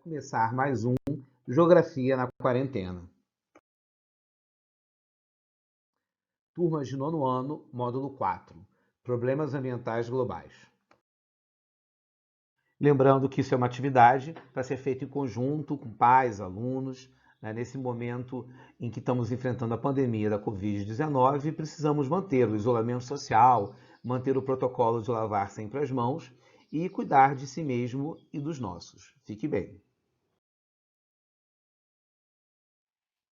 começar mais um Geografia na Quarentena. Turma de 9º ano, módulo 4, Problemas Ambientais Globais. Lembrando que isso é uma atividade para ser feita em conjunto com pais, alunos, né, nesse momento em que estamos enfrentando a pandemia da Covid-19 e precisamos manter o isolamento social, manter o protocolo de lavar sempre as mãos e cuidar de si mesmo e dos nossos. Fique bem.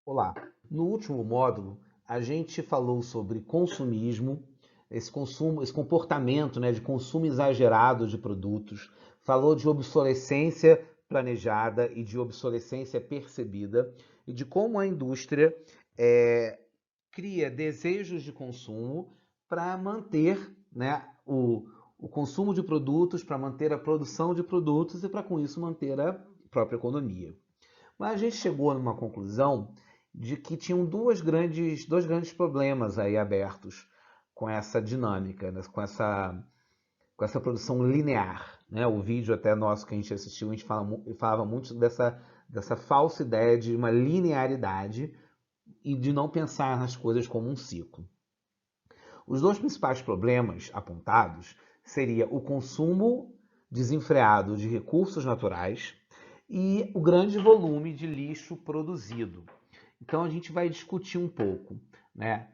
Olá, no último módulo a gente falou sobre consumismo, esse comportamento, né, de consumo exagerado de produtos, falou de obsolescência planejada e de obsolescência percebida e de como a indústria cria desejos de consumo para manter, né, o consumo de produtos, para manter a produção de produtos e para com isso manter a própria economia. Mas a gente chegou numa conclusão de que tinham dois grandes problemas aí abertos com essa dinâmica, né? com essa produção linear. Né? O vídeo até nosso que a gente assistiu, a gente falava muito dessa falsa ideia de uma linearidade e de não pensar nas coisas como um ciclo. Os dois principais problemas apontados seria o consumo desenfreado de recursos naturais e o grande volume de lixo produzido. Então a gente vai discutir um pouco, né,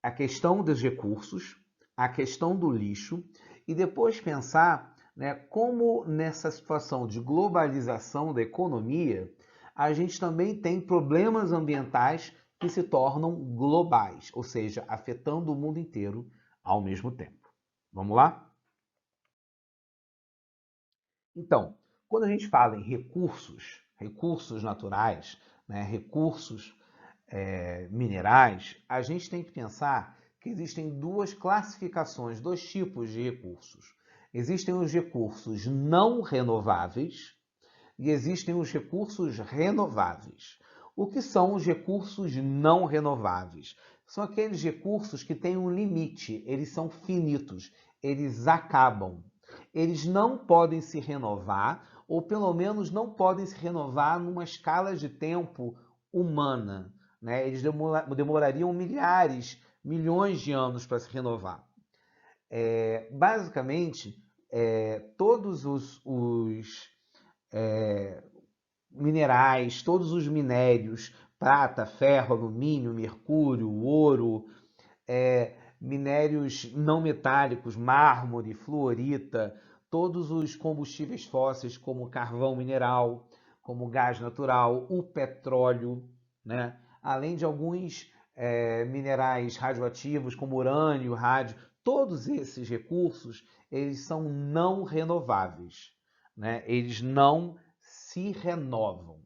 a questão dos recursos, a questão do lixo e depois pensar, né, como nessa situação de globalização da economia a gente também tem problemas ambientais que se tornam globais, ou seja, afetando o mundo inteiro ao mesmo tempo. Vamos lá? Então, quando a gente fala em recursos naturais, né, recursos minerais, a gente tem que pensar que existem duas classificações, dois tipos de recursos. Existem os recursos não renováveis e existem os recursos renováveis. O que são os recursos não renováveis? São aqueles recursos que têm um limite, eles são finitos, eles acabam. Eles não podem se renovar, ou pelo menos não podem se renovar numa escala de tempo humana. Né? Eles demorariam milhões de anos para se renovar. Basicamente, todos os minerais, todos os minérios, prata, ferro, alumínio, mercúrio, ouro, minérios não metálicos, mármore, fluorita, todos os combustíveis fósseis como carvão mineral, como gás natural, o petróleo, né? Além de alguns minerais radioativos como urânio, rádio, todos esses recursos eles são não renováveis, né? Eles não se renovam.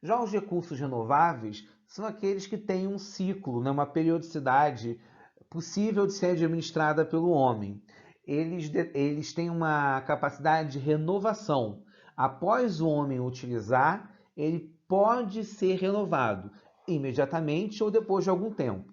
Já os recursos renováveis são aqueles que têm um ciclo, né, uma periodicidade possível de ser administrada pelo homem. Eles têm uma capacidade de renovação. Após o homem utilizar, ele pode ser renovado imediatamente ou depois de algum tempo.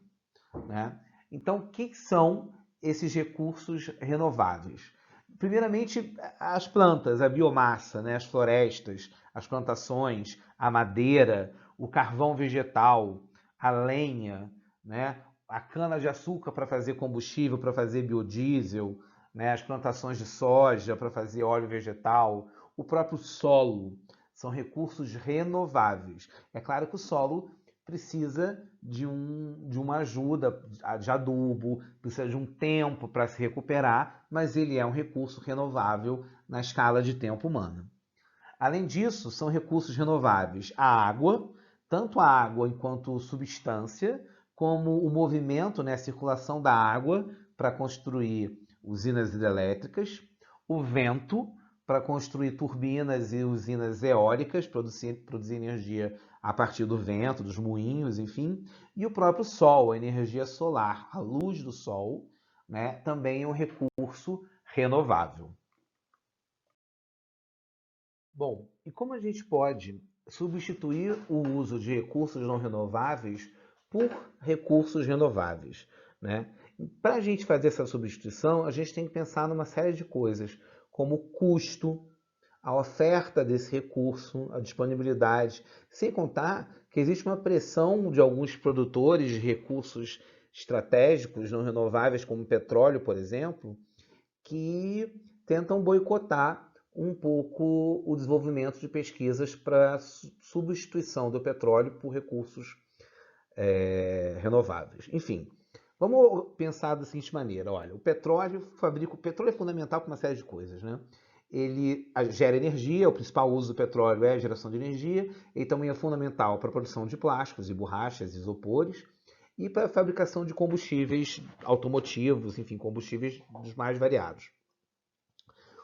Né? Então, o que são esses recursos renováveis? Primeiramente, as plantas, a biomassa, né? As florestas, as plantações, a madeira, o carvão vegetal, a lenha, né? A cana-de-açúcar para fazer combustível, para fazer biodiesel, né? As plantações de soja para fazer óleo vegetal, o próprio solo, são recursos renováveis. É claro que o solo precisa de uma ajuda de adubo, precisa de um tempo para se recuperar, mas ele é um recurso renovável na escala de tempo humana. Além disso, são recursos renováveis a água, tanto a água enquanto substância, como o movimento, né, a circulação da água para construir usinas hidrelétricas, o vento para construir turbinas e usinas eólicas, produzir energia a partir do vento, dos moinhos, enfim, e o próprio sol, a energia solar, a luz do sol, né, também é um recurso renovável. Bom, e como a gente pode substituir o uso de recursos não renováveis por recursos renováveis, né? Para a gente fazer essa substituição, a gente tem que pensar numa série de coisas, como custo, a oferta desse recurso, a disponibilidade, sem contar que existe uma pressão de alguns produtores de recursos estratégicos não renováveis, como petróleo, por exemplo, que tentam boicotar um pouco o desenvolvimento de pesquisas para substituição do petróleo por recursos renováveis. Enfim, vamos pensar da seguinte maneira: olha, o petróleo é fundamental para uma série de coisas, né? Ele gera energia, o principal uso do petróleo é a geração de energia, ele também é fundamental para a produção de plásticos e borrachas, isopores, e para a fabricação de combustíveis automotivos, enfim, combustíveis dos mais variados.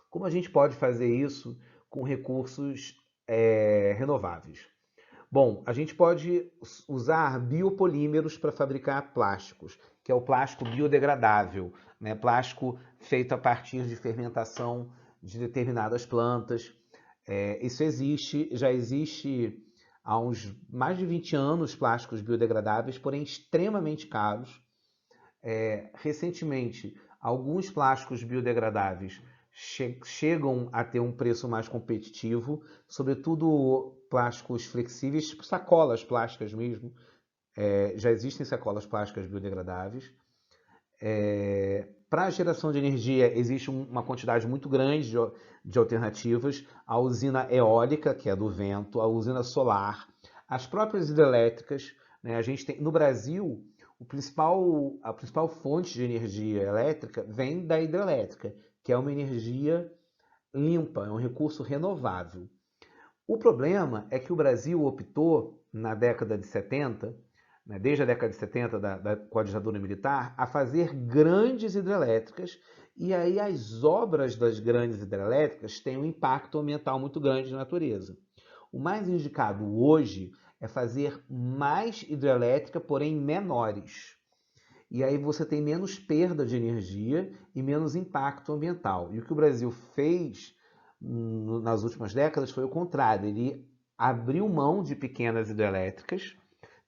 Como a gente pode fazer isso com recursos renováveis? Bom, a gente pode usar biopolímeros para fabricar plásticos, que é o plástico biodegradável, né? Plástico feito a partir de fermentação de determinadas plantas. Isso já existe há uns mais de 20 anos plásticos biodegradáveis, porém extremamente caros. Recentemente, alguns plásticos biodegradáveis chegam a ter um preço mais competitivo, sobretudo plásticos flexíveis, tipo sacolas plásticas mesmo. Já existem sacolas plásticas biodegradáveis. Para a geração de energia, existe uma quantidade muito grande de alternativas. A usina eólica, que é do vento, a usina solar, as próprias hidrelétricas, né? A gente tem, no Brasil, a principal fonte de energia elétrica vem da hidrelétrica, que é uma energia limpa, é um recurso renovável. O problema é que o Brasil optou, na década de 70, né, desde a década de 70, com a ditadura militar, a fazer grandes hidrelétricas, e aí as obras das grandes hidrelétricas têm um impacto ambiental muito grande na natureza. O mais indicado hoje é fazer mais hidrelétrica, porém menores. E aí você tem menos perda de energia e menos impacto ambiental. E o que o Brasil fez nas últimas décadas foi o contrário. Ele abriu mão de pequenas hidrelétricas.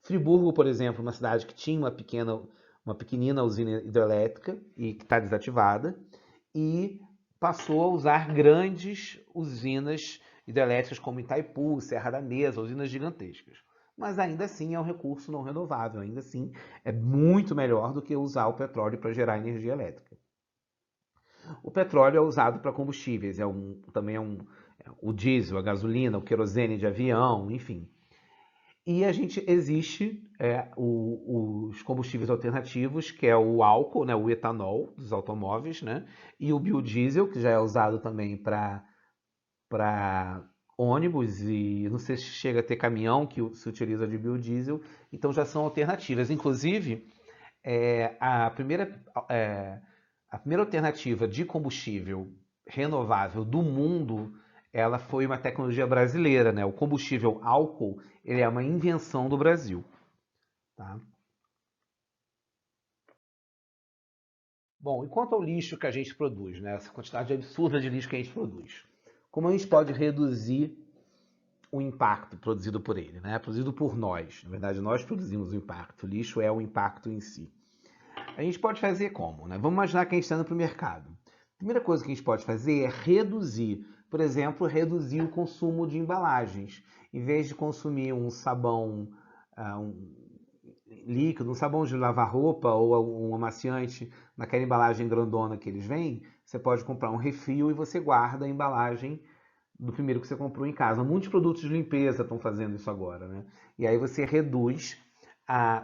Friburgo, por exemplo, uma cidade que tinha uma pequenina usina hidrelétrica e que está desativada, e passou a usar grandes usinas hidrelétricas como Itaipu, Serra da Mesa, usinas gigantescas. Mas ainda assim é um recurso não renovável, ainda assim é muito melhor do que usar o petróleo para gerar energia elétrica. O petróleo é usado para combustíveis, o diesel, a gasolina, o querosene de avião, enfim. E existe os combustíveis alternativos, que é o álcool, né, o etanol dos automóveis, né, e o biodiesel, que já é usado também para ônibus, e não sei se chega a ter caminhão que se utiliza de biodiesel, então já são alternativas. Inclusive, a primeira alternativa de combustível renovável do mundo, ela foi uma tecnologia brasileira, né? O combustível álcool, ele é uma invenção do Brasil. Tá? Bom, e quanto ao lixo que a gente produz, né? Essa quantidade absurda de lixo que a gente produz. Como a gente pode reduzir o impacto produzido por ele, né? Produzido por nós. Na verdade, nós produzimos o impacto. O lixo é o impacto em si. A gente pode fazer como, né? Vamos imaginar que a gente está indo para o mercado. A primeira coisa que a gente pode fazer é reduzir. Por exemplo, reduzir o consumo de embalagens. Em vez de consumir um sabão líquido, um sabão de lavar roupa ou um amaciante naquela embalagem grandona que eles vêm, você pode comprar um refil e você guarda a embalagem do primeiro que você comprou em casa. Muitos produtos de limpeza estão fazendo isso agora, né? E aí você reduz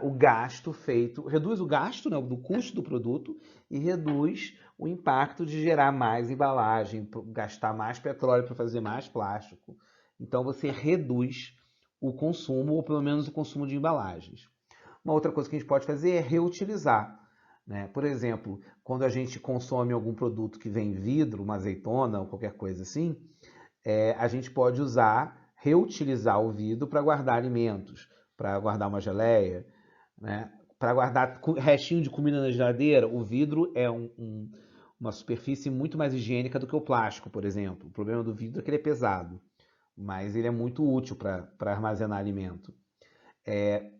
o gasto feito, reduz o gasto, né, do custo do produto e reduz o impacto de gerar mais embalagem, gastar mais petróleo para fazer mais plástico. Então você reduz o consumo, ou pelo menos o consumo de embalagens. Uma outra coisa que a gente pode fazer é reutilizar. Né? Por exemplo, quando a gente consome algum produto que vem em vidro, uma azeitona ou qualquer coisa assim, a gente pode reutilizar o vidro para guardar alimentos, para guardar uma geleia, né? Para guardar restinho de comida na geladeira. O vidro é uma superfície muito mais higiênica do que o plástico, por exemplo. O problema do vidro é que ele é pesado, mas ele é muito útil para armazenar alimento.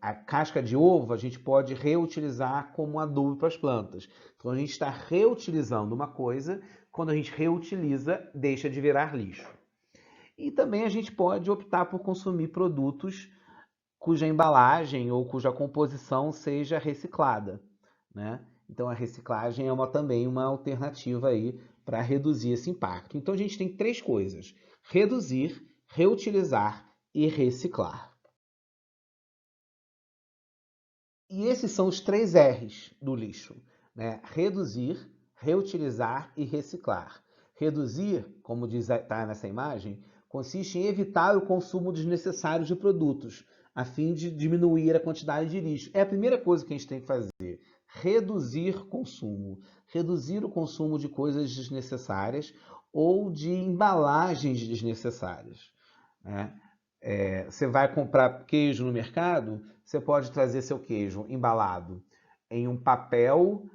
A casca de ovo a gente pode reutilizar como adubo para as plantas. Então a gente está reutilizando uma coisa, quando a gente reutiliza, deixa de virar lixo. E também a gente pode optar por consumir produtos cuja embalagem ou cuja composição seja reciclada, né? Então a reciclagem é também uma alternativa aí para reduzir esse impacto. Então a gente tem três coisas: reduzir, reutilizar e reciclar. E esses são os três R's do lixo, né? Reduzir, reutilizar e reciclar. Reduzir, como está nessa imagem, consiste em evitar o consumo desnecessário de produtos, a fim de diminuir a quantidade de lixo. É a primeira coisa que a gente tem que fazer. Reduzir consumo. Reduzir o consumo de coisas desnecessárias ou de embalagens desnecessárias, né? Você vai comprar queijo no mercado, você pode trazer seu queijo embalado em um papel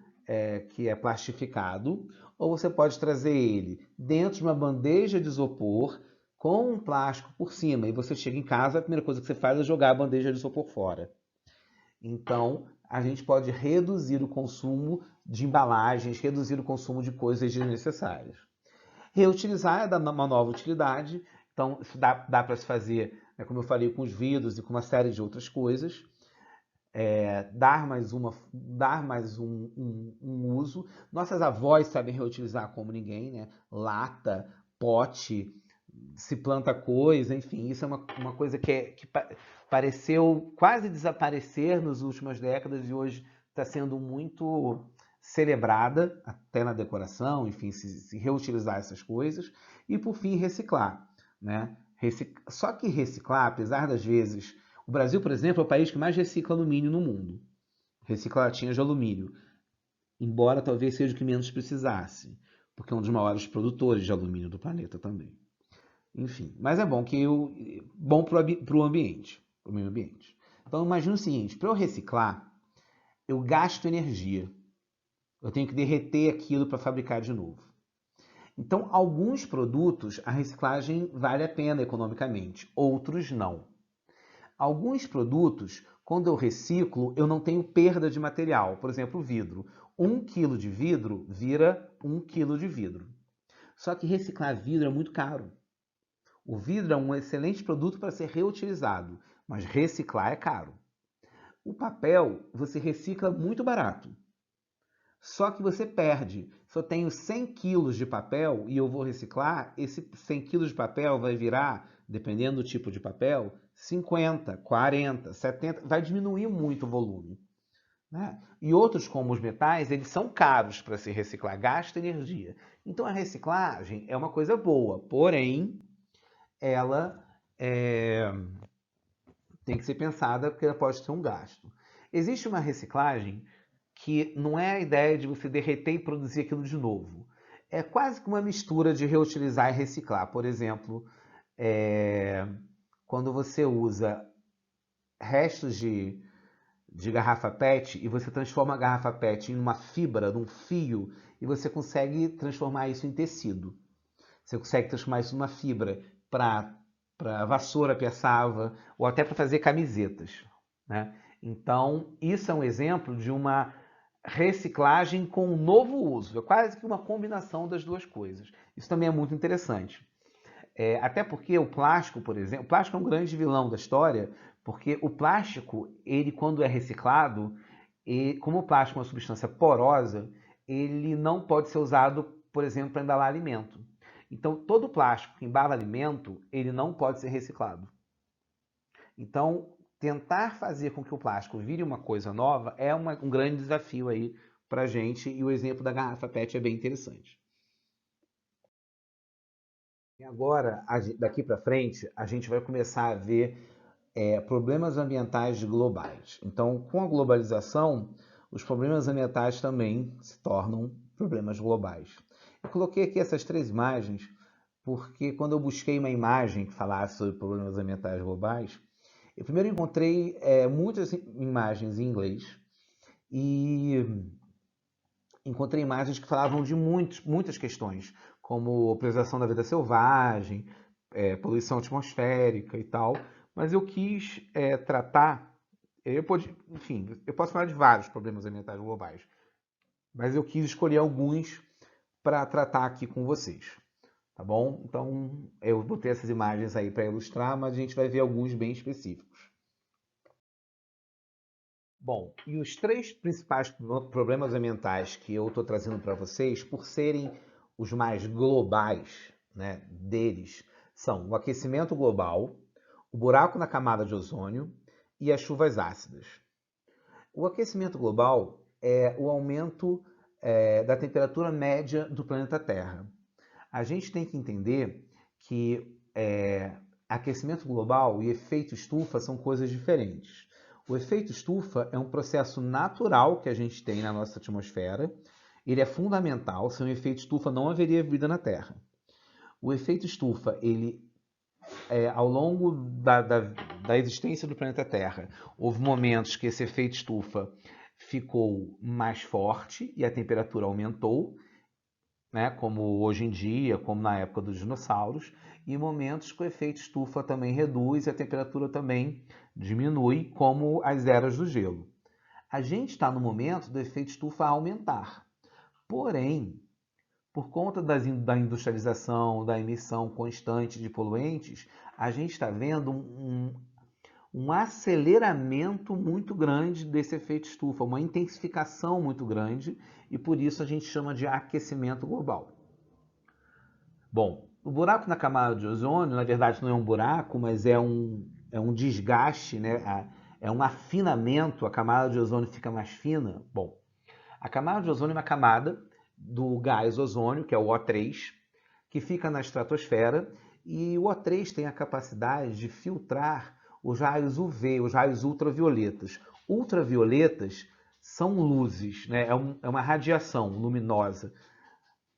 que é plastificado, ou você pode trazer ele dentro de uma bandeja de isopor com um plástico por cima. E você chega em casa, a primeira coisa que você faz é jogar a bandeja de isopor fora. Então, a gente pode reduzir o consumo de embalagens, reduzir o consumo de coisas desnecessárias. Reutilizar é dar uma nova utilidade. Então, isso dá para se fazer, né, como eu falei, com os vidros e com uma série de outras coisas. Dar mais um uso. Nossas avós sabem reutilizar como ninguém, né? Lata, pote, se planta coisa, enfim, isso é uma coisa que pareceu quase desaparecer nas últimas décadas e hoje está sendo muito celebrada, até na decoração, enfim, se reutilizar essas coisas. E, por fim, reciclar, né? Só que reciclar, apesar das vezes... O Brasil, por exemplo, é o país que mais recicla alumínio no mundo. Recicla latinhas de alumínio, embora talvez seja o que menos precisasse, porque é um dos maiores produtores de alumínio do planeta também. Enfim, mas é bom bom para o ambiente, para o meio ambiente. Então imagina o seguinte: para eu reciclar, eu gasto energia. Eu tenho que derreter aquilo para fabricar de novo. Então, alguns produtos a reciclagem vale a pena economicamente, outros não. Alguns produtos, quando eu reciclo, eu não tenho perda de material. Por exemplo, o vidro. 1 quilo de vidro vira 1 quilo de vidro. Só que reciclar vidro é muito caro. O vidro é um excelente produto para ser reutilizado, mas reciclar é caro. O papel você recicla muito barato. Só que você perde. Se eu tenho 100 quilos de papel e eu vou reciclar, esse 100 quilos de papel vai virar, dependendo do tipo de papel, 50, 40, 70, vai diminuir muito o volume, né? E outros, como os metais, eles são caros para se reciclar, gasta energia. Então a reciclagem é uma coisa boa, porém ela tem que ser pensada porque ela pode ter um gasto. Existe uma reciclagem que não é a ideia de você derreter e produzir aquilo de novo. É quase que uma mistura de reutilizar e reciclar. Por exemplo, quando você usa restos de garrafa PET e você transforma a garrafa PET em uma fibra, num fio, e você consegue transformar isso em tecido. Você consegue transformar isso numa fibra para vassoura, piaçava, ou até para fazer camisetas, né? Então, isso é um exemplo de uma reciclagem com um novo uso. É quase que uma combinação das duas coisas. Isso também é muito interessante. Até porque o plástico, por exemplo, o plástico é um grande vilão da história, porque o plástico, ele quando é reciclado, como o plástico é uma substância porosa, ele não pode ser usado, por exemplo, para embalar alimento. Então, todo plástico que embala alimento, ele não pode ser reciclado. Então, tentar fazer com que o plástico vire uma coisa nova é um grande desafio aí para a gente, e o exemplo da garrafa PET é bem interessante. E agora, daqui para frente, a gente vai começar a ver problemas ambientais globais. Então, com a globalização, os problemas ambientais também se tornam problemas globais. Eu coloquei aqui essas três imagens porque quando eu busquei uma imagem que falasse sobre problemas ambientais globais, eu primeiro encontrei muitas imagens em inglês e encontrei imagens que falavam de muitas questões, como preservação da vida selvagem, poluição atmosférica e tal, mas eu quis tratar, enfim, eu posso falar de vários problemas ambientais globais, mas eu quis escolher alguns para tratar aqui com vocês. tá bom? Então, eu botei essas imagens aí para ilustrar, mas a gente vai ver alguns bem específicos. Bom, e os três principais problemas ambientais que eu estou trazendo para vocês, por serem os mais globais, né, deles, são o aquecimento global, o buraco na camada de ozônio e as chuvas ácidas. O aquecimento global é o aumento da temperatura média do planeta Terra. A gente tem que entender que aquecimento global e efeito estufa são coisas diferentes. O efeito estufa é um processo natural que a gente tem na nossa atmosfera. Ele é fundamental. Sem o efeito estufa não haveria vida na Terra. O efeito estufa, ele ao longo da existência do planeta Terra, houve momentos que esse efeito estufa ficou mais forte e a temperatura aumentou, né, como hoje em dia, como na época dos dinossauros, e momentos que o efeito estufa também reduz e a temperatura também diminui, como as eras do gelo. A gente está no momento do efeito estufa aumentar. Porém, por conta da industrialização, da emissão constante de poluentes, a gente está vendo um aceleramento muito grande desse efeito estufa, uma intensificação muito grande, e por isso a gente chama de aquecimento global. Bom, o buraco na camada de ozônio, na verdade, não é um buraco, mas é um desgaste, né? É um afinamento, a camada de ozônio fica mais fina. Bom, a camada de ozônio é uma camada do gás ozônio, que é o O3, que fica na estratosfera, e o O3 tem a capacidade de filtrar os raios UV, os raios ultravioletas. Ultravioletas são luzes, né? É uma radiação luminosa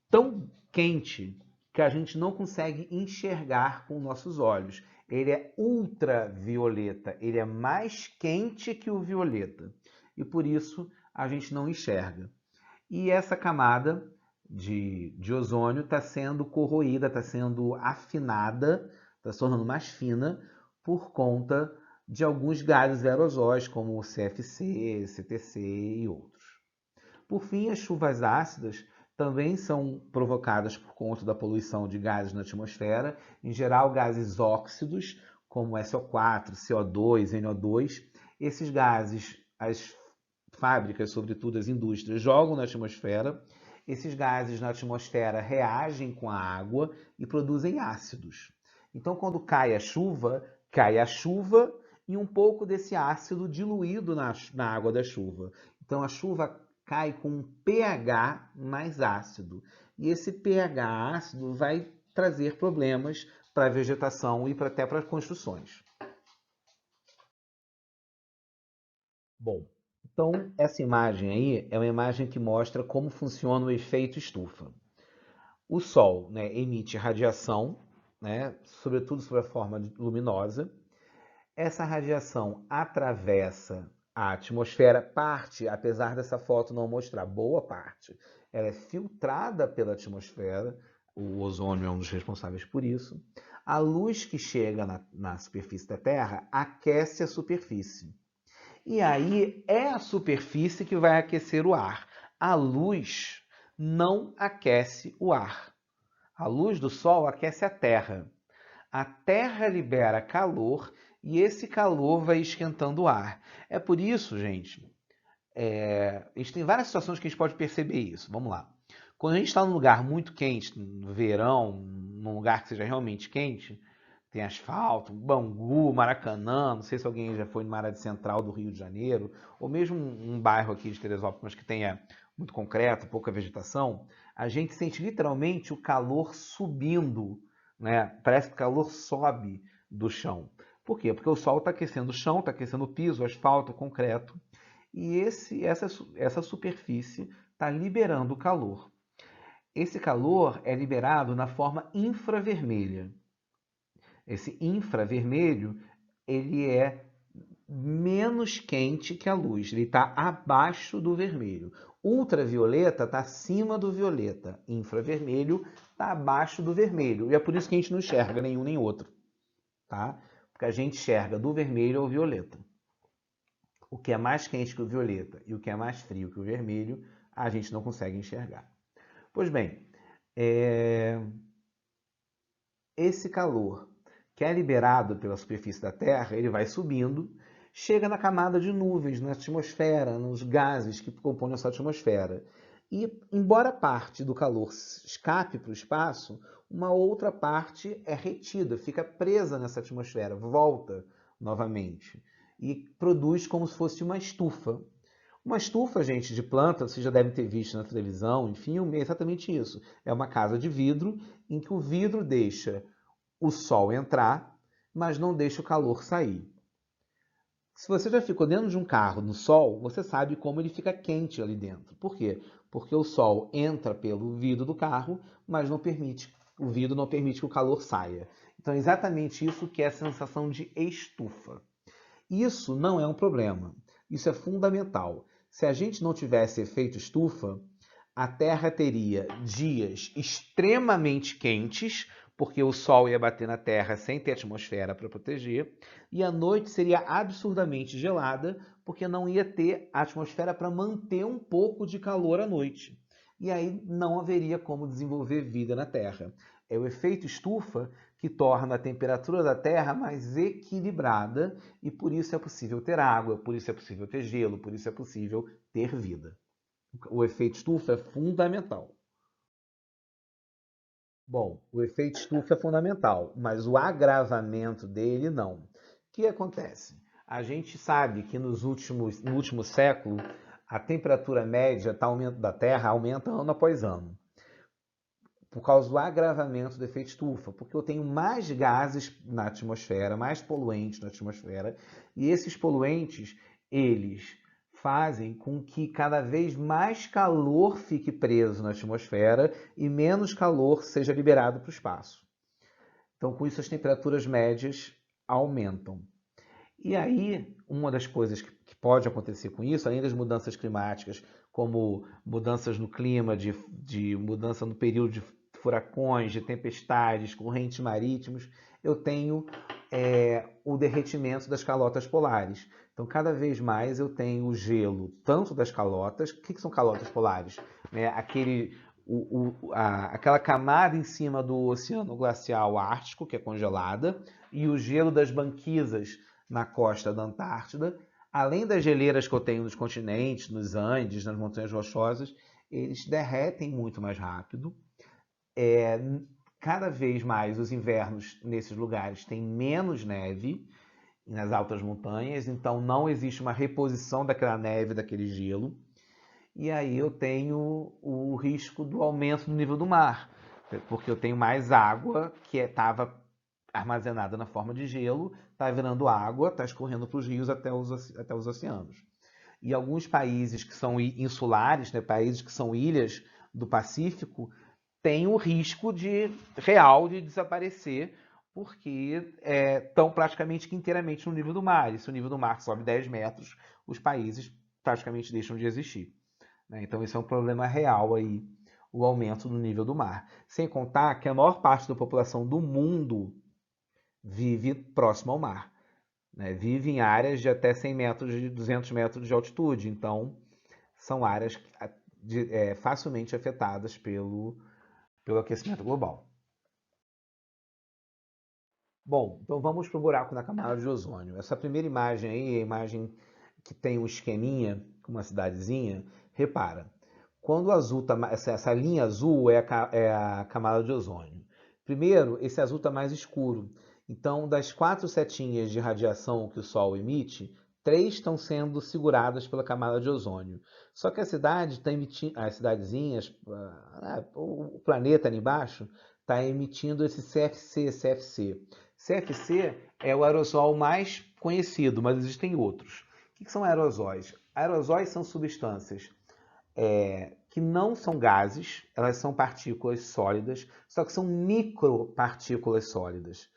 tão quente que a gente não consegue enxergar com nossos olhos. Ele é ultravioleta, ele é mais quente que o violeta, e por isso a gente não enxerga. E essa camada de ozônio está sendo corroída, está sendo afinada, está se tornando mais fina por conta de alguns gases aerosóis, como o CFC, CTC e outros. Por fim, as chuvas ácidas também são provocadas por conta da poluição de gases na atmosfera, em geral gases óxidos, como SO4, CO2, NO2. Esses gases, as fábricas, sobretudo as indústrias, jogam na atmosfera. Esses gases na atmosfera reagem com a água e produzem ácidos. Então, quando cai a chuva e um pouco desse ácido diluído na água da chuva. Então, a chuva cai com um pH mais ácido. E esse pH ácido vai trazer problemas para a vegetação e até para as construções. Bom, então essa imagem aí é uma imagem que mostra como funciona o efeito estufa. O Sol, né, emite radiação, né, sobretudo sob a forma luminosa. Essa radiação atravessa a atmosfera, parte, apesar dessa foto não mostrar boa parte, ela é filtrada pela atmosfera, o ozônio é um dos responsáveis por isso. A luz que chega na superfície da Terra aquece a superfície. E aí é a superfície que vai aquecer o ar. A luz não aquece o ar. A luz do Sol aquece a Terra. A Terra libera calor e esse calor vai esquentando o ar. É por isso, gente, a gente tem várias situações que a gente pode perceber isso. Vamos lá. Quando a gente está num lugar muito quente, no verão, num lugar que seja realmente quente, tem asfalto, Bangu, Maracanã, não sei se alguém já foi numa área central do Rio de Janeiro, ou mesmo um bairro aqui de Teresópolis, mas que tenha muito concreto, pouca vegetação, a gente sente literalmente o calor subindo, né? Parece que o calor sobe do chão. Por quê? Porque o sol está aquecendo o chão, está aquecendo o piso, o asfalto, o concreto, e essa superfície está liberando calor. Esse calor é liberado na forma infravermelha. Esse infravermelho, ele é menos quente que a luz, ele está abaixo do vermelho. Ultravioleta está acima do violeta, infravermelho está abaixo do vermelho. E é por isso que a gente não enxerga nenhum nem outro, tá? Porque a gente enxerga do vermelho ao violeta. O que é mais quente que o violeta e o que é mais frio que o vermelho, a gente não consegue enxergar. Pois bem, esse calor que é liberado pela superfície da Terra, ele vai subindo, chega na camada de nuvens, na atmosfera, nos gases que compõem essa atmosfera. E, embora parte do calor escape para o espaço, uma outra parte é retida, fica presa nessa atmosfera, volta novamente e produz como se fosse uma estufa. Uma estufa, gente, de planta, vocês já devem ter visto na televisão, em filme, é exatamente isso. É uma casa de vidro em que o vidro deixa o sol entrar, mas não deixa o calor sair. Se você já ficou dentro de um carro no sol, você sabe como ele fica quente ali dentro. Por quê? Porque o sol entra pelo vidro do carro, mas o vidro não permite que o calor saia. Então é exatamente isso que é a sensação de estufa. Isso não é um problema. Isso é fundamental. Se a gente não tivesse efeito estufa, a Terra teria dias extremamente quentes, porque o Sol ia bater na Terra sem ter atmosfera para proteger, e a noite seria absurdamente gelada, porque não ia ter atmosfera para manter um pouco de calor à noite. E aí não haveria como desenvolver vida na Terra. É o efeito estufa que torna a temperatura da Terra mais equilibrada e por isso é possível ter água, por isso é possível ter gelo, por isso é possível ter vida. O efeito estufa é fundamental. Bom, o efeito estufa é fundamental, mas o agravamento dele não. O que acontece? A gente sabe que no último século, a temperatura média da Terra aumenta ano após ano, por causa do agravamento do efeito estufa, porque eu tenho mais gases na atmosfera, mais poluentes na atmosfera, e esses poluentes, eles fazem com que cada vez mais calor fique preso na atmosfera e menos calor seja liberado para o espaço. Então, com isso, as temperaturas médias aumentam. E aí, uma das coisas que pode acontecer com isso, além das mudanças climáticas, como mudanças no clima, de mudança no período de furacões, de tempestades, correntes marítimas, eu tenho o derretimento das calotas polares. Então, cada vez mais eu tenho o gelo, tanto das calotas. O que são calotas polares? Aquela camada em cima do oceano glacial ártico, que é congelada, e o gelo das banquisas na costa da Antártida, além das geleiras que eu tenho nos continentes, nos Andes, nas montanhas rochosas, eles derretem muito mais rápido. Cada vez mais os invernos nesses lugares têm menos neve nas altas montanhas, então não existe uma reposição daquela neve, daquele gelo. E aí eu tenho o risco do aumento do nível do mar, porque eu tenho mais água que estava armazenada na forma de gelo, está virando água, está escorrendo para os rios até os oceanos. E alguns países que são insulares, né, países que são ilhas do Pacífico, têm o risco real de desaparecer, porque estão praticamente que inteiramente no nível do mar. E se o nível do mar sobe 10 metros, os países praticamente deixam de existir. Né? Então, isso é um problema real aí, o aumento do nível do mar. Sem contar que a maior parte da população do mundo vive próximo ao mar. Né? Vive em áreas de até 100 metros, de 200 metros de altitude. Então, são áreas facilmente afetadas pelo aquecimento global. Bom, então vamos para o buraco na camada de ozônio. Essa primeira imagem aí, a imagem que tem um esqueminha, com uma cidadezinha, repara, quando o azul tá, essa linha azul é a camada de ozônio. Primeiro, esse azul está mais escuro. Então, das 4 setinhas de radiação que o Sol emite, 3 estão sendo seguradas pela camada de ozônio. Só que a cidade está emitindo, as cidadezinhas, o planeta ali embaixo, está emitindo esse CFC. CFC é o aerosol mais conhecido, mas existem outros. O que são aerosóis? Aerosóis são substâncias que não são gases, elas são partículas sólidas, só que são micropartículas sólidas.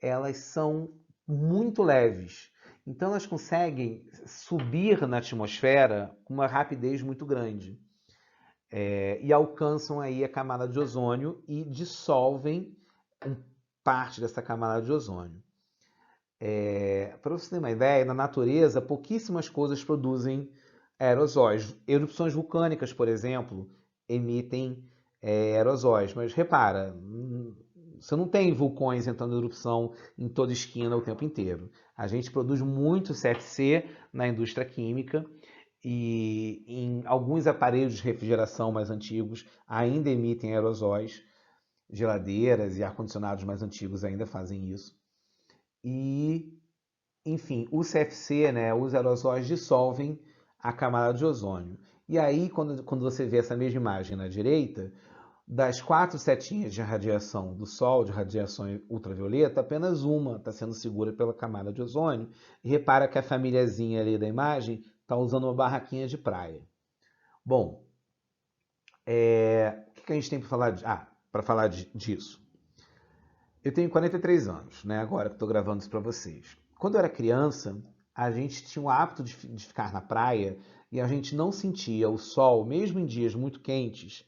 Elas são muito leves, então elas conseguem subir na atmosfera com uma rapidez muito grande. E alcançam aí a camada de ozônio e dissolvem parte dessa camada de ozônio. Para você ter uma ideia, na natureza, pouquíssimas coisas produzem aerosóis. Erupções vulcânicas, por exemplo, emitem aerosóis. Mas repara, você não tem vulcões entrando em erupção em toda esquina o tempo inteiro. A gente produz muito CFC na indústria química e em alguns aparelhos de refrigeração mais antigos ainda emitem aerosóis, geladeiras e ar-condicionados mais antigos ainda fazem isso. E, enfim, o CFC, né, os aerosóis dissolvem a camada de ozônio. E aí, quando você vê essa mesma imagem na direita, das 4 setinhas de radiação do Sol, de radiação ultravioleta, apenas uma está sendo segura pela camada de ozônio. E repara que a famíliazinha ali da imagem está usando uma barraquinha de praia. Bom, o que a gente tem para falar disso? Eu tenho 43 anos, né? Agora que estou gravando isso para vocês. Quando eu era criança, a gente tinha o hábito de ficar na praia e a gente não sentia o sol, mesmo em dias muito quentes,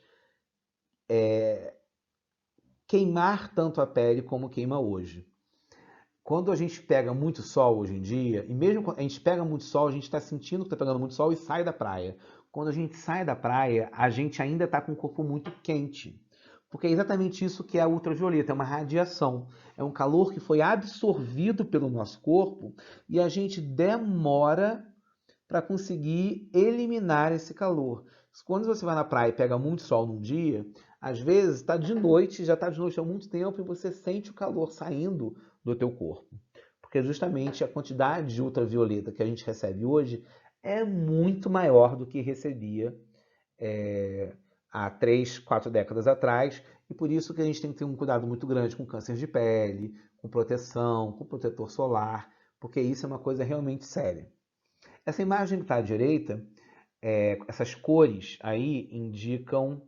queimar tanto a pele como queima hoje. Quando a gente pega muito sol hoje em dia, e mesmo quando a gente pega muito sol, a gente está sentindo que está pegando muito sol e sai da praia. Quando a gente sai da praia, a gente ainda está com o corpo muito quente. Porque é exatamente isso que é a ultravioleta, é uma radiação. É um calor que foi absorvido pelo nosso corpo e a gente demora para conseguir eliminar esse calor. Quando você vai na praia e pega muito sol num dia, às vezes está de noite, já está de noite há muito tempo e você sente o calor saindo do teu corpo. Porque justamente a quantidade de ultravioleta que a gente recebe hoje é muito maior do que recebia há 3, 4 décadas atrás, e por isso que a gente tem que ter um cuidado muito grande com câncer de pele, com proteção, com protetor solar, porque isso é uma coisa realmente séria. Essa imagem que está à direita, essas cores aí indicam,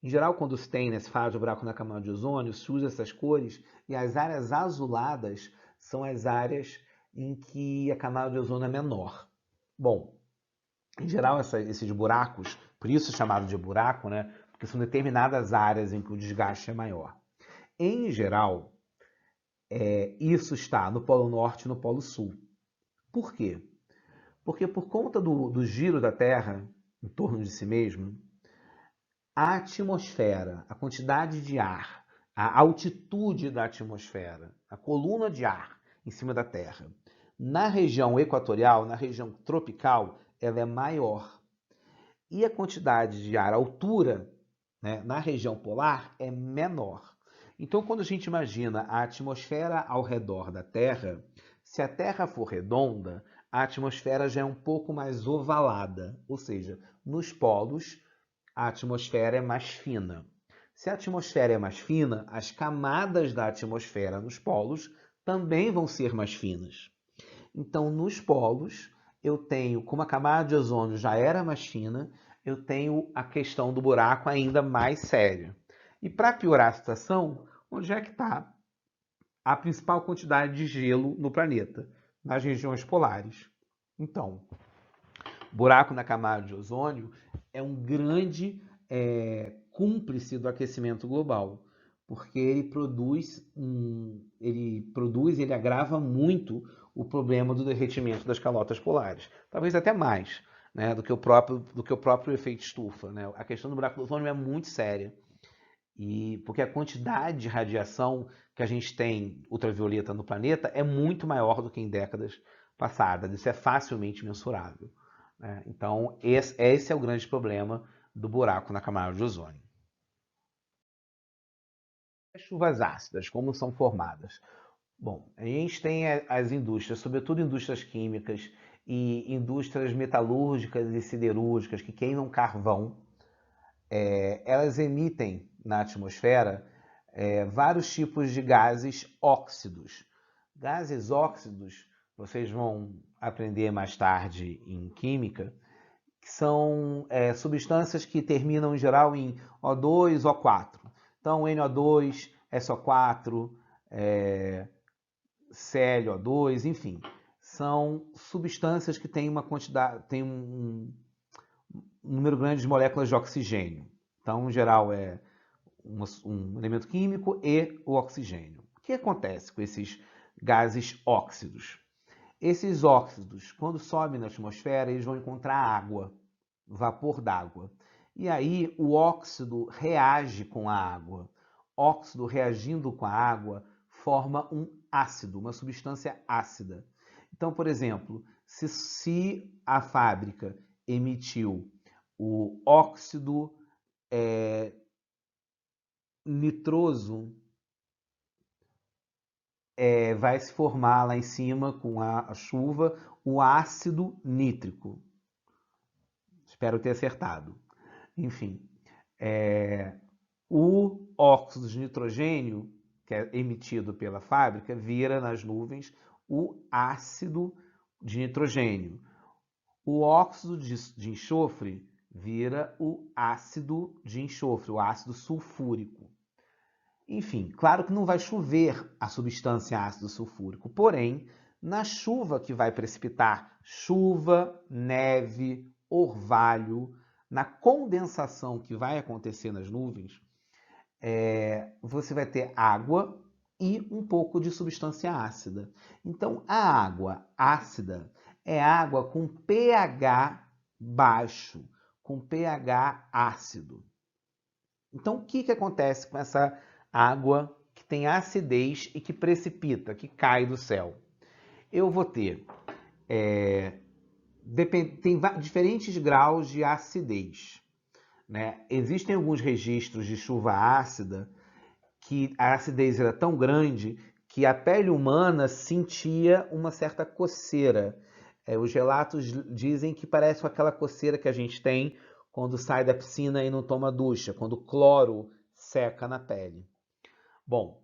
em geral, quando se tem, né, se fala de buraco na camada de ozônio, se usa essas cores, e as áreas azuladas são as áreas em que a camada de ozônio é menor. Bom, em geral, esses buracos, por isso é chamado de buraco, né, porque são determinadas áreas em que o desgaste é maior. Em geral, isso está no Polo Norte e no Polo Sul. Por quê? Porque por conta do giro da Terra em torno de si mesmo, a atmosfera, a quantidade de ar, a altitude da atmosfera, a coluna de ar em cima da Terra, na região equatorial, na região tropical, ela é maior. E a quantidade de ar, a altura, né, na região polar é menor. Então, quando a gente imagina a atmosfera ao redor da Terra, se a Terra for redonda, a atmosfera já é um pouco mais ovalada, ou seja, nos polos a atmosfera é mais fina. Se a atmosfera é mais fina, as camadas da atmosfera nos polos também vão ser mais finas. Então, nos polos, eu tenho, como a camada de ozônio já era mais fina, eu tenho a questão do buraco ainda mais séria. E para piorar a situação, onde é que está a principal quantidade de gelo no planeta? Nas regiões polares. Então, buraco na camada de ozônio é um grande cúmplice do aquecimento global, porque ele agrava muito o problema do derretimento das calotas polares, talvez até mais, né, do que o próprio efeito estufa, né? A questão do buraco do ozônio é muito séria. E porque a quantidade de radiação que a gente tem ultravioleta no planeta é muito maior do que em décadas passadas. Isso é facilmente mensurável, né? Então, esse é o grande problema do buraco na camada de ozônio. As chuvas ácidas, como são formadas? Bom, a gente tem as indústrias, sobretudo indústrias químicas e indústrias metalúrgicas e siderúrgicas que queimam carvão. Elas emitem na atmosfera vários tipos de gases óxidos. Gases óxidos, vocês vão aprender mais tarde em química, que são substâncias que terminam em geral em O2, O4. Então, NO2, SO4, ClO2, enfim, são substâncias que têm um número grande de moléculas de oxigênio. Então, em geral, é um elemento químico e o oxigênio. O que acontece com esses gases óxidos? Esses óxidos, quando sobem na atmosfera, eles vão encontrar água, vapor d'água. E aí o óxido reage com a água. óxido reagindo com a água forma um ácido, uma substância ácida. Então, por exemplo, se a fábrica emitiu o óxido nitroso, vai se formar lá em cima com a chuva o ácido nítrico. Espero ter acertado. Enfim, o óxido de nitrogênio, que é emitido pela fábrica, vira nas nuvens o ácido de nitrogênio. O óxido de enxofre vira o ácido de enxofre, o ácido sulfúrico. Enfim, claro que não vai chover a substância ácido sulfúrico, porém, na chuva que vai precipitar, chuva, neve, orvalho, na condensação que vai acontecer nas nuvens, você vai ter água e um pouco de substância ácida. Então, a água ácida é água com pH baixo, com pH ácido. Então, o que acontece com essa água que tem acidez e que precipita, que cai do céu? Eu vou ter tem diferentes graus de acidez, né? Existem alguns registros de chuva ácida que a acidez era tão grande que a pele humana sentia uma certa coceira. Os relatos dizem que parece com aquela coceira que a gente tem quando sai da piscina e não toma ducha, quando o cloro seca na pele. Bom,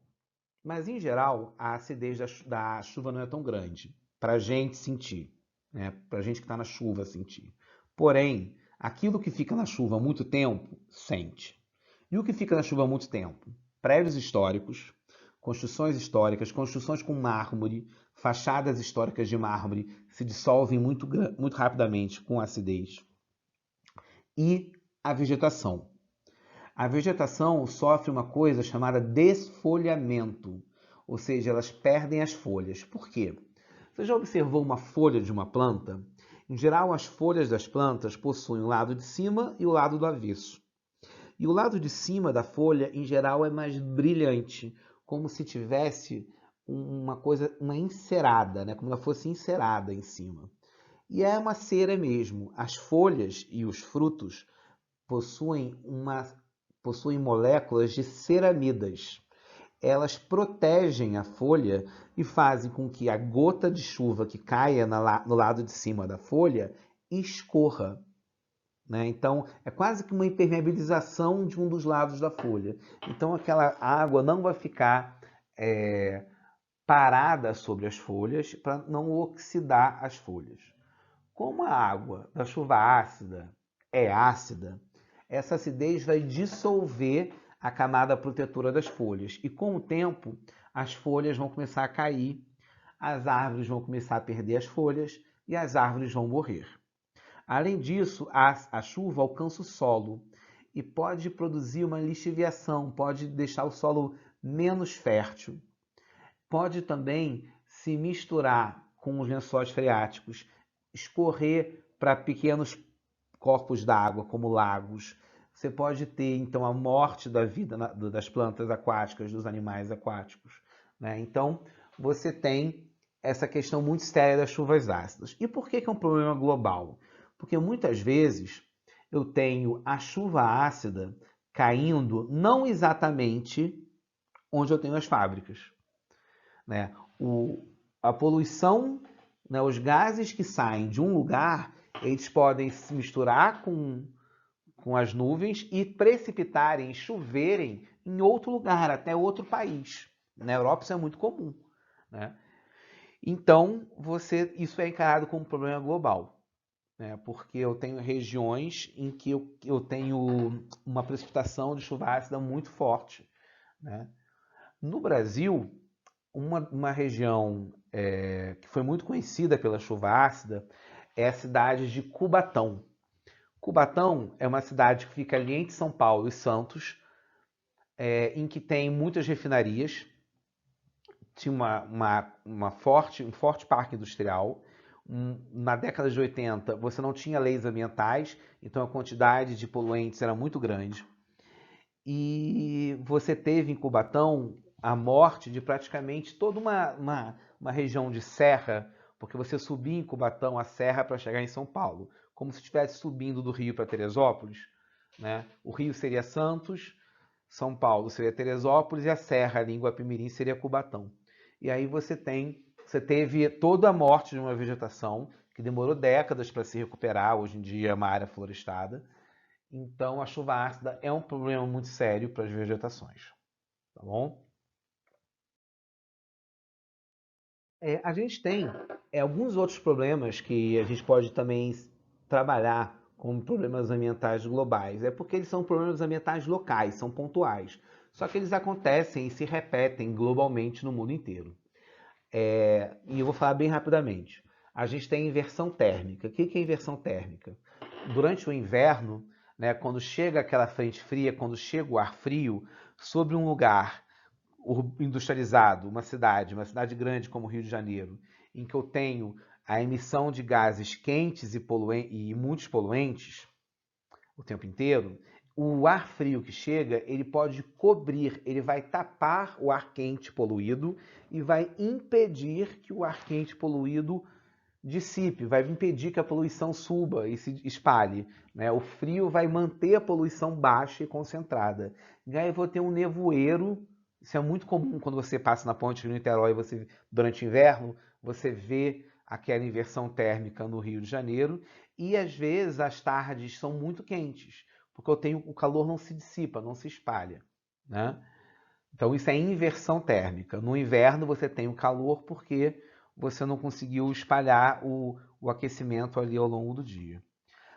mas em geral a acidez da chuva não é tão grande para a gente sentir, né? Para a gente que está na chuva sentir. Porém, aquilo que fica na chuva há muito tempo, sente. E o que fica na chuva há muito tempo? Prédios históricos, construções históricas, construções com mármore, fachadas históricas de mármore se dissolvem muito rapidamente com acidez. E a vegetação. A vegetação sofre uma coisa chamada desfolhamento, ou seja, elas perdem as folhas. Por quê? Você já observou uma folha de uma planta? Em geral, as folhas das plantas possuem o lado de cima e o lado do avesso. E o lado de cima da folha, em geral, é mais brilhante, como se tivesse uma encerada, né? Como ela fosse encerada em cima. E é uma cera mesmo. As folhas e os frutos possuem moléculas de ceramidas. Elas protegem a folha e fazem com que a gota de chuva que caia no lado de cima da folha escorra. Né? Então, é quase que uma impermeabilização de um dos lados da folha. Então, aquela água não vai ficar parada sobre as folhas para não oxidar as folhas. Como a água da chuva ácida é ácida, essa acidez vai dissolver a camada protetora das folhas. E com o tempo, as folhas vão começar a cair, as árvores vão começar a perder as folhas e as árvores vão morrer. Além disso, a chuva alcança o solo e pode produzir uma lixiviação, pode deixar o solo menos fértil. Pode também se misturar com os lençóis freáticos, escorrer para pequenos corpos d'água, como lagos. Você pode ter, então, a morte da vida das plantas aquáticas, dos animais aquáticos. Né? Então, você tem essa questão muito séria das chuvas ácidas. E por que é um problema global? Porque muitas vezes eu tenho a chuva ácida caindo não exatamente onde eu tenho as fábricas. Né? A poluição, né, os gases que saem de um lugar, eles podem se misturar com as nuvens e precipitarem, choverem em outro lugar, até outro país. Na Europa isso é muito comum. Né? Então, isso é encarado como um problema global. Né? Porque eu tenho regiões em que eu tenho uma precipitação de chuva ácida muito forte. Né? No Brasil, uma região que foi muito conhecida pela chuva ácida é a cidade de Cubatão. Cubatão é uma cidade que fica ali entre São Paulo e Santos, em que tem muitas refinarias, tinha um forte parque industrial. Na década de 80, você não tinha leis ambientais, então a quantidade de poluentes era muito grande. e você teve em Cubatão a morte de praticamente toda uma região de serra, porque você subia em Cubatão a serra para chegar em São Paulo, como se estivesse subindo do Rio para Teresópolis, né? O Rio seria Santos, São Paulo seria Teresópolis e a serra ali em Guapimirim seria Cubatão. E aí você teve toda a morte de uma vegetação que demorou décadas para se recuperar, hoje em dia é uma área florestada. Então, a chuva ácida é um problema muito sério para as vegetações, tá bom? A gente tem alguns outros problemas que a gente pode também trabalhar como problemas ambientais globais. É porque eles são problemas ambientais locais, são pontuais. Só que eles acontecem e se repetem globalmente no mundo inteiro. E eu vou falar bem rapidamente. A gente tem inversão térmica. O que é inversão térmica? Durante o inverno, né, quando chega aquela frente fria, quando chega o ar frio, sobre um lugar industrializado, uma cidade grande como o Rio de Janeiro, em que eu tenho a emissão de gases quentes e muitos poluentes o tempo inteiro, o ar frio que chega, ele pode cobrir, ele vai tapar o ar quente poluído e vai impedir que o ar quente poluído dissipe, vai impedir que a poluição suba e se espalhe, né? O frio vai manter a poluição baixa e concentrada. E aí eu vou ter um nevoeiro. Isso é muito comum quando você passa na ponte de Niterói, durante o inverno, você vê aquela inversão térmica no Rio de Janeiro. E às vezes as tardes são muito quentes, porque o calor não se dissipa, não se espalha, né? Então isso é inversão térmica. No inverno você tem o calor porque você não conseguiu espalhar o aquecimento ali ao longo do dia.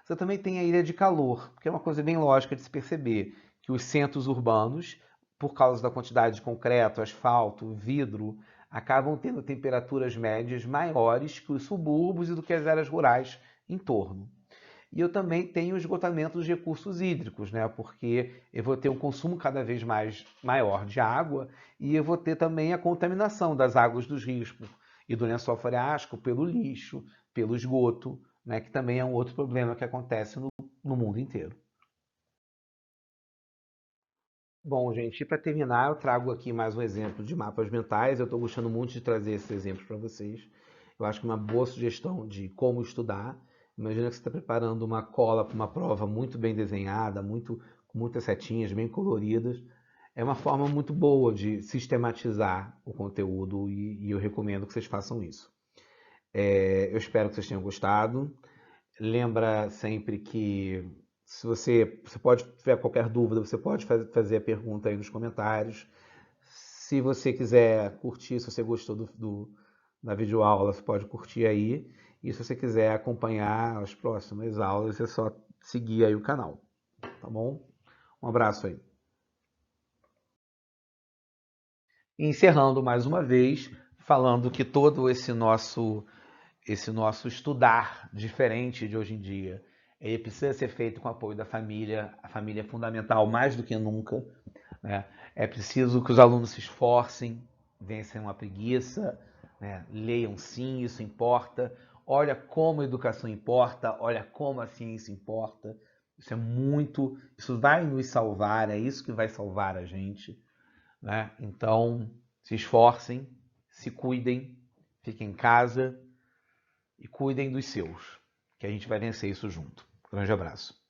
Você também tem a ilha de calor, que é uma coisa bem lógica de se perceber, que os centros urbanos, por causa da quantidade de concreto, asfalto, vidro, acabam tendo temperaturas médias maiores que os subúrbios e do que as áreas rurais em torno. E eu também tenho o esgotamento dos recursos hídricos, né? Porque eu vou ter um consumo cada vez mais maior de água e eu vou ter também a contaminação das águas dos rios e do lençol freático pelo lixo, pelo esgoto, né? Que também é um outro problema que acontece no mundo inteiro. Bom, gente, e para terminar, eu trago aqui mais um exemplo de mapas mentais. Eu estou gostando muito de trazer esses exemplos para vocês. Eu acho que uma boa sugestão de como estudar. Imagina que você está preparando uma cola para uma prova muito bem desenhada, com muitas setinhas, bem coloridas. É uma forma muito boa de sistematizar o conteúdo e eu recomendo que vocês façam isso. Eu espero que vocês tenham gostado. Lembra sempre que se você pode tiver qualquer dúvida, você pode fazer a pergunta aí nos comentários. Se você quiser curtir, se você gostou da videoaula, você pode curtir aí. E se você quiser acompanhar as próximas aulas, é só seguir aí o canal, tá bom? Um abraço aí. E encerrando mais uma vez, falando que todo esse nosso estudar diferente de hoje em dia, ele precisa ser feito com o apoio da família. A família é fundamental mais do que nunca, né? É preciso que os alunos se esforcem, vençam a preguiça, né? Leiam sim, isso importa. Olha como a educação importa, olha como a ciência importa. Isso vai nos salvar, é isso que vai salvar a gente, né? Então, se esforcem, se cuidem, fiquem em casa e cuidem dos seus, que a gente vai vencer isso junto. Grande abraço.